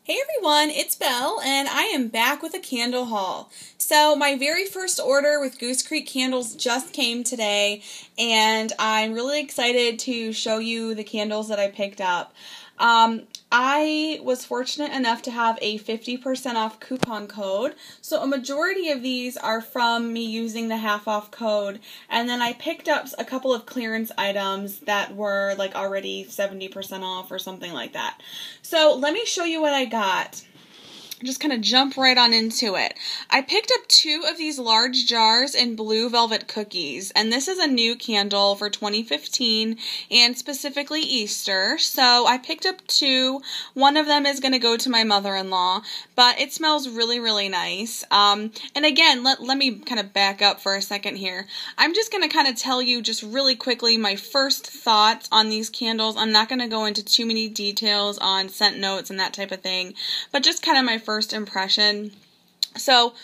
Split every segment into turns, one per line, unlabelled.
Hey everyone, it's Belle, and I am back with a candle haul. So my very first order with Goose Creek candles just came today, and I'm really excited to show you the candles that I picked up. I was fortunate enough to have a 50% off coupon code, so a majority of these are from me using the half off code, and then I picked up a couple of clearance items that were like already 70% off or something like that. So let me show you what I got. Just kind of jump right on into it. I picked up 2 of these large jars in blue velvet cookies, and this is a new candle for 2015 and specifically Easter. So I picked up 2. One of them is going to go to my mother-in-law, but it smells really, really nice. And again, let me kind of back up for a second here. I'm just going to kind of tell you just really quickly my first thoughts on these candles. I'm not going to go into too many details on scent notes and that type of thing, but just kind of my first impression. So,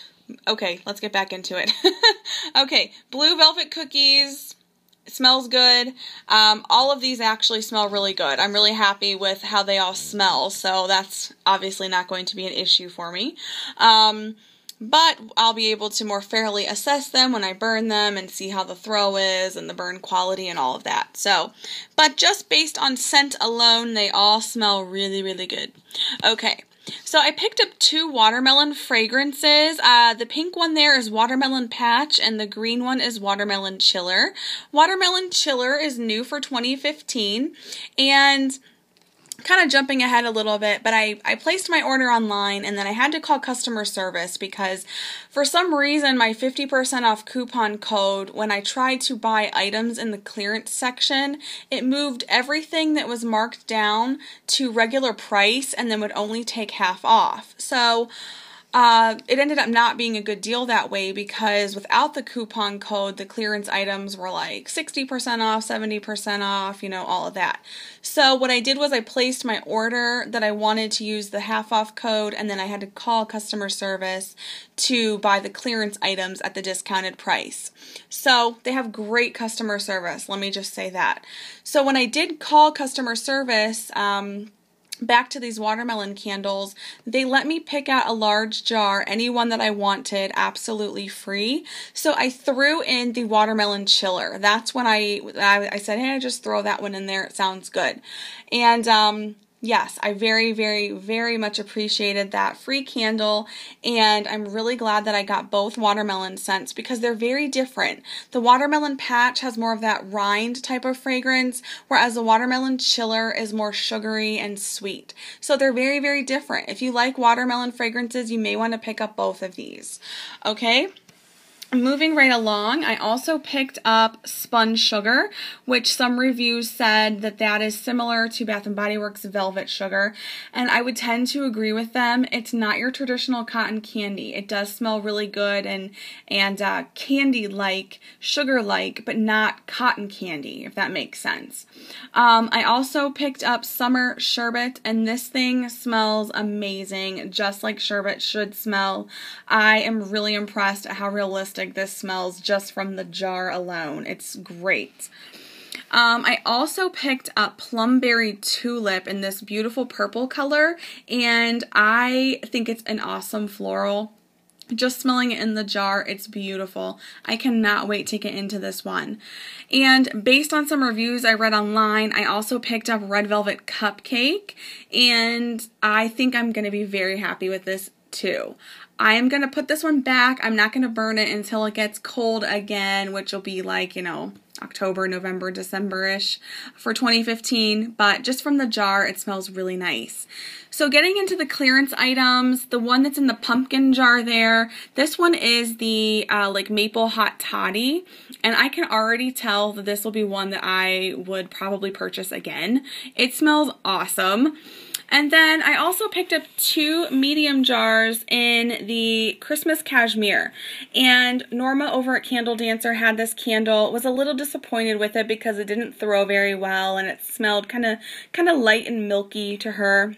okay, let's get back into it. Okay, blue velvet cookies. It smells good. All of these actually smell really good. I'm really happy with how they all smell, so that's obviously not going to be an issue for me. But I'll be able to more fairly assess them when I burn them and see how the throw is and the burn quality and all of that. So, but just based on scent alone, they all smell really, really good. Okay. So I picked up 2 watermelon fragrances. The pink one there is Watermelon Patch, and the green one is Watermelon Chiller. Watermelon Chiller is new for 2015, and kind of jumping ahead a little bit, but I placed my order online, and then I had to call customer service because for some reason my 50% off coupon code, when I tried to buy items in the clearance section, it moved everything that was marked down to regular price and then would only take half off. So it ended up not being a good deal that way because without the coupon code, the clearance items were like 60% off, 70% off, you know, all of that. So what I did was I placed my order that I wanted to use the half off code, and then I had to call customer service to buy the clearance items at the discounted price. So they have great customer service, let me just say that. So when I did call customer service, back to these watermelon candles, they let me pick out a large jar, any one that I wanted, absolutely free. So I threw in the watermelon chiller. That's when I said, hey, I just throw that one in there. It sounds good. And yes, I very, very, very much appreciated that free candle, and I'm really glad that I got both watermelon scents because they're very different. The Watermelon Patch has more of that rind type of fragrance, whereas the Watermelon Chiller is more sugary and sweet. So they're very, very different. If you like watermelon fragrances, you may want to pick up both of these. Okay? Moving right along, I also picked up Spun Sugar, which some reviews said that is similar to Bath & Body Works Velvet Sugar, and I would tend to agree with them. It's not your traditional cotton candy. It does smell really good and candy-like, sugar-like, but not cotton candy, if that makes sense. I also picked up Summer Sherbet, and this thing smells amazing, just like Sherbet should smell. I am really impressed at how realistic this smells just from the jar alone. It's great. I also picked up Plumberry Tulip in this beautiful purple color, and I think it's an awesome floral. Just smelling it in the jar, it's beautiful. I cannot wait to get into this one. And based on some reviews I read online, I also picked up Red Velvet Cupcake, and I think I'm going to be very happy with this too. I am going to put this one back. I'm not going to burn it until it gets cold again, which will be like, you know, October, November, December-ish for 2015, but just from the jar, it smells really nice. So getting into the clearance items, the one that's in the pumpkin jar there, this one is the like Maple Hot Toddy, and I can already tell that this will be one that I would probably purchase again. It smells awesome. And then I also picked up 2 medium jars in the Christmas Cashmere. And Norma over at Candle Dancer had this candle, was a little disappointed with it because it didn't throw very well and it smelled kind of light and milky to her.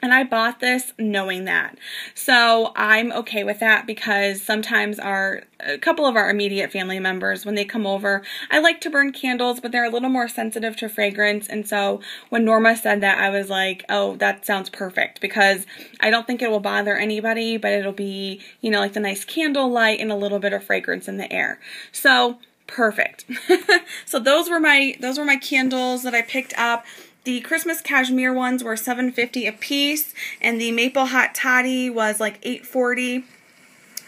And I bought this knowing that. So I'm okay with that because sometimes a couple of our immediate family members, when they come over, I like to burn candles, but they're a little more sensitive to fragrance. And so when Norma said that, I was like, oh, that sounds perfect, because I don't think it will bother anybody, but it'll be, you know, like the nice candle light and a little bit of fragrance in the air. So perfect. So those were my candles that I picked up. The Christmas Cashmere ones were $7.50 a piece, and the Maple Hot Toddy was like $8.40.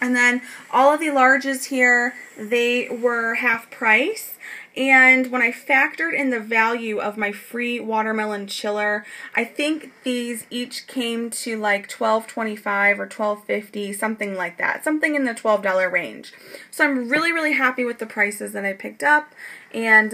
And then all of the larges here, they were half price. And when I factored in the value of my free watermelon chiller, I think these each came to like $12.25 or $12.50, something like that. Something in the $12 range. So I'm really, really happy with the prices that I picked up, and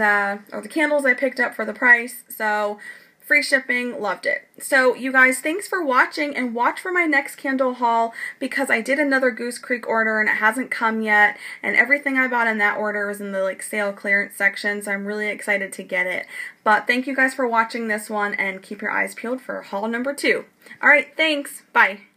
or the candles I picked up for the price. So free shipping, loved it. So you guys, thanks for watching, and watch for my next candle haul, because I did another Goose Creek order and it hasn't come yet, and everything I bought in that order was in the like sale clearance section, so I'm really excited to get it. But thank you guys for watching this one, and keep your eyes peeled for haul number 2. Alright, thanks. Bye.